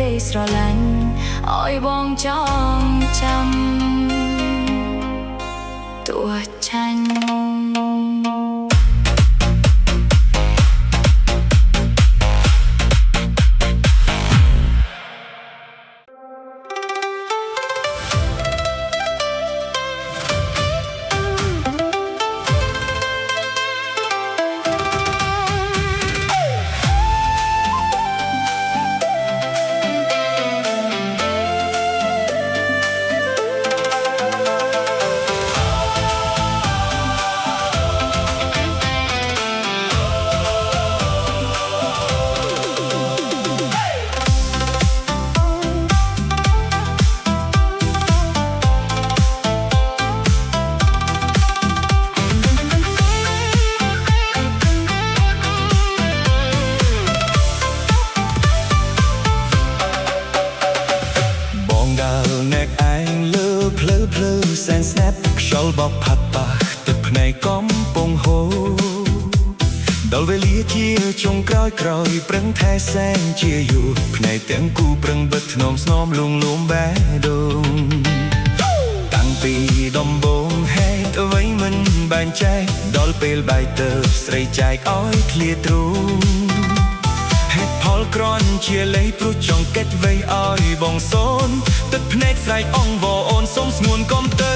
ได้ស្រឡាញ់ឲ្យបងចងចាំតួចាញ់សែនស្នេហ៍ខ្យល់បបផាត់ប៉ះទឹកភ្នែកកំពុងហូរដល់វេលាជាចុងក្រោយប្រឹងថែសែងជាយូរភ្នែកទាំងគូប្រឹងបិទថ្នមស្នមលួងលោមបេះដូងតាំងពីដំបូងហេតុអ្វីមិនបែងចែកដល់ពេលបែកទៅស្រីចែកឲ្យឃ្លាទ្រូងហេតុផលគ្រាន់ជាលេសព្រោះចង់កិត្តវេឲ្យបងសូនទឹកភ្នែកស្រែកអង្វរអូនសុំស្ងួនកុំទៅ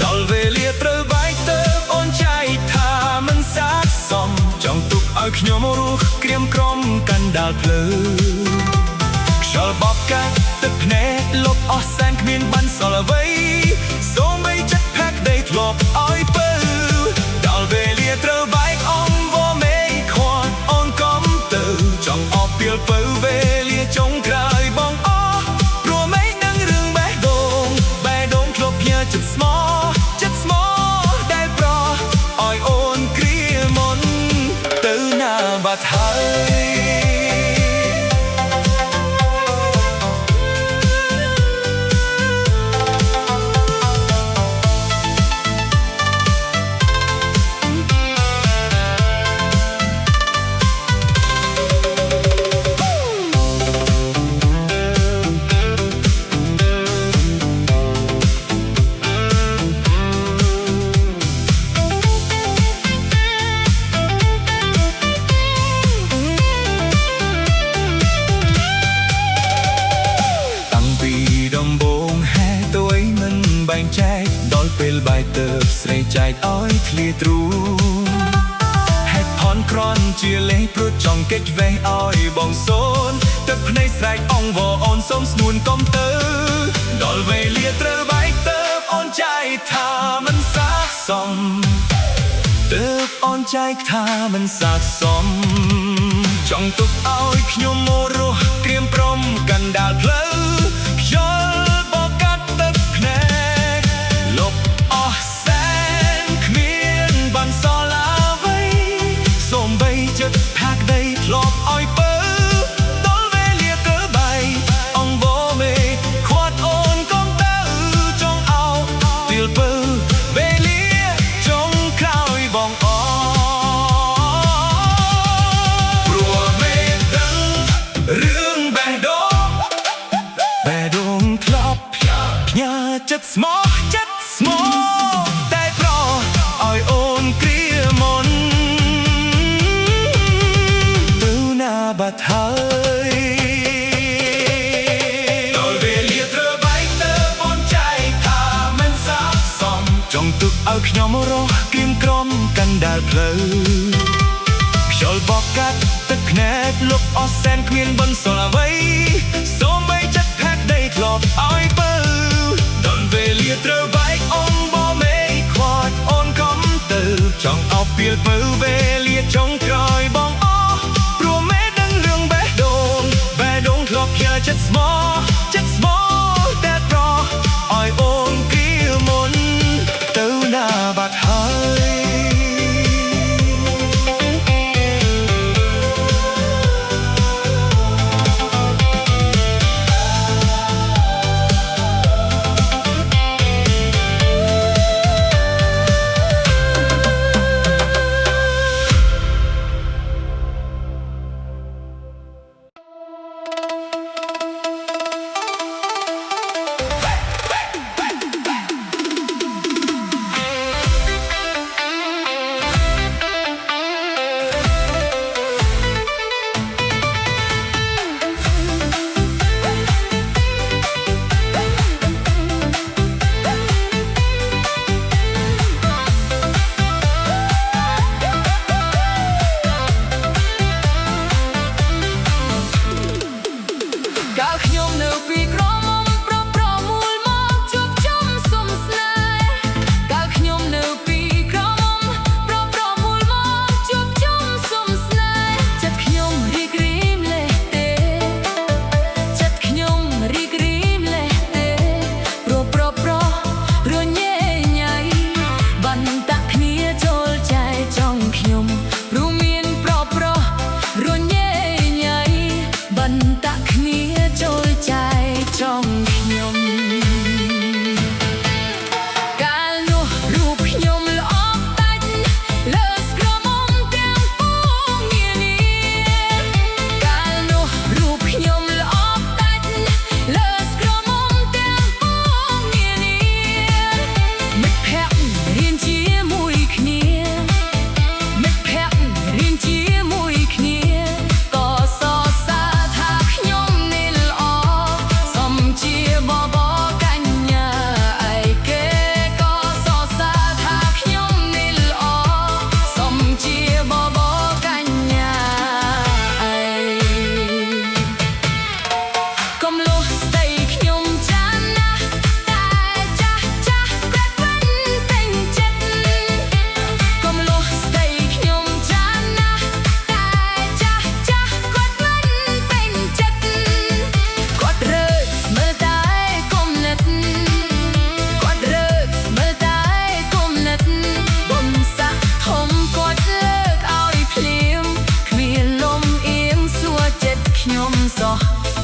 ដល់វេលាត្រូវបែកទៅអូនចែកថាមិនស័ក្តិសមចង់ទុកឲ្យខ្ញុំរស់ក្រៀមក្រំកណ្ដាលភ្លើខ្យល់បបកាត់ទឹកភ្នែកលុបអស់សែនគ្មានបានសល់អ្វីសូមបីចិត្តផាក់ដីធ្លាប់ឲ្យពើដល់វេលាត្រូវបែកអង្វរមេខ្វាត់អូនកុំទៅចង់អបពីលពើវេលាចុងក្រោយបងអស់ព្រោះមិនដឹងរឿងបេះដូងធ្លាប់ផ្ញើចិត្តស្មោដែលប្រោះឲ្យអូនគ្រាមុនទៅណាបាត់ហើយចែកដល់ពេលបែកទៅស្រីចែកឲ្យឃ្លាទ្រូងហេតុផលគ្រាន់ជាលេសព្រោះចង់កិច្ចវេះឲ្យបងសូនទឹកភ្នែកស្រែកអង្វរអូនសុំស្ងួនកុំទៅដល់វេលាត្រូវបែកទៅអូនចែកថាមិនស័ក្តិសមទើបអូនចែកថាមិនស័ក្តិសមចង់ទុកឲ្យខ្ញុំមករស់ក្រៀមព្រំកណ្ដាលផ្លូវខ្យល់បបកាត់ទឹកភ្នែកលុបអស់សែនគ្មានបានសល់អ្វីសូមបីចិត្តផាក់ដីធ្លាប់ឲ្យពើដល់វេលាត្រូវបែកអង្វរមេខ្វាត់អូនកុំទៅចង់អោពីលពើវេលាចុងក្រោយបងអព្រោះមិនដឹងរឿងបេះដូងធ្លាប់ផ្ញើចិត្តស្មោះតែប្រោះឲ្យអូនគ្រាមុនទៅណាបាត់ហើយដល់វេលាត្រូវបែកទៅអូនចែកថាមិនស័ក្តិសមចង់ទុកឲ្យខ្ញុំរស់ក្រៀមក្រំកណ្ដាលផ្លូវខ្យល់បបកាត់ទឹកភ្នែកលុបអស់សែនគ្មានបន្សល់អ្វីសូមបីចិត្តផាក់ដីធ្លាប់ឲ្យពើដល់វេលាត្រូវបែកអង្វរមេខ្វាត់អូនកុំទៅចង់អោបពីលពើវេលាចុងក្រោយបងអស់ព្រោះមិនដឹងរឿងបេះដូងធ្លាប់ផ្ញើចិត្តស្មោះតែប្រោះឲ្យអូនគ្រាមុនទៅណាបាត់ហើយ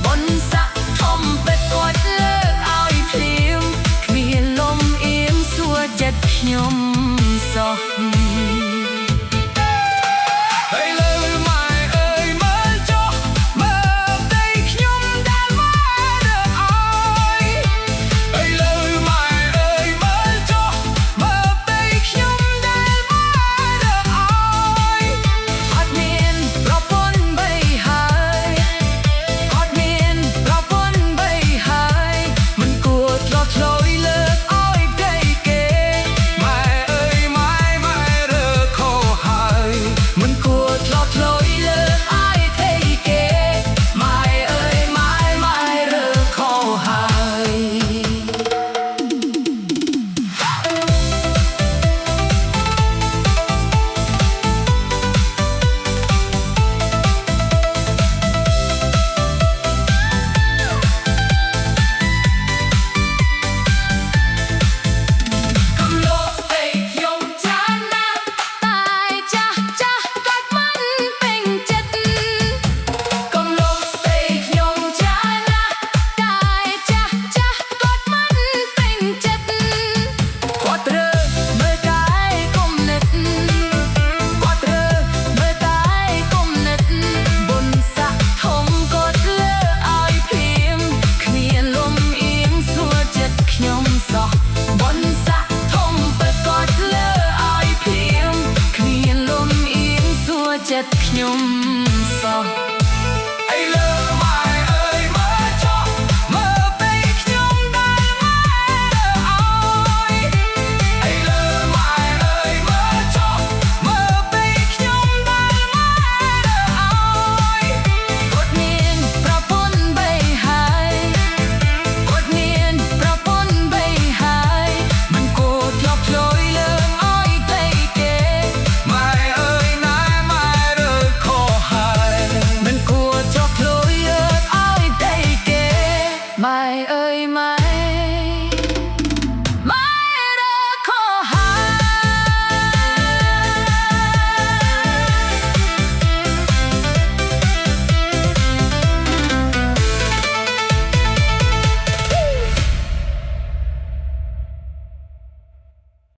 បនស័កធំពេតគាត់លើកឲ្យភ្លាមគ្មានលំអៀងសួរចិត្តខ្ញុំសោះចិត្តខ្ញុំ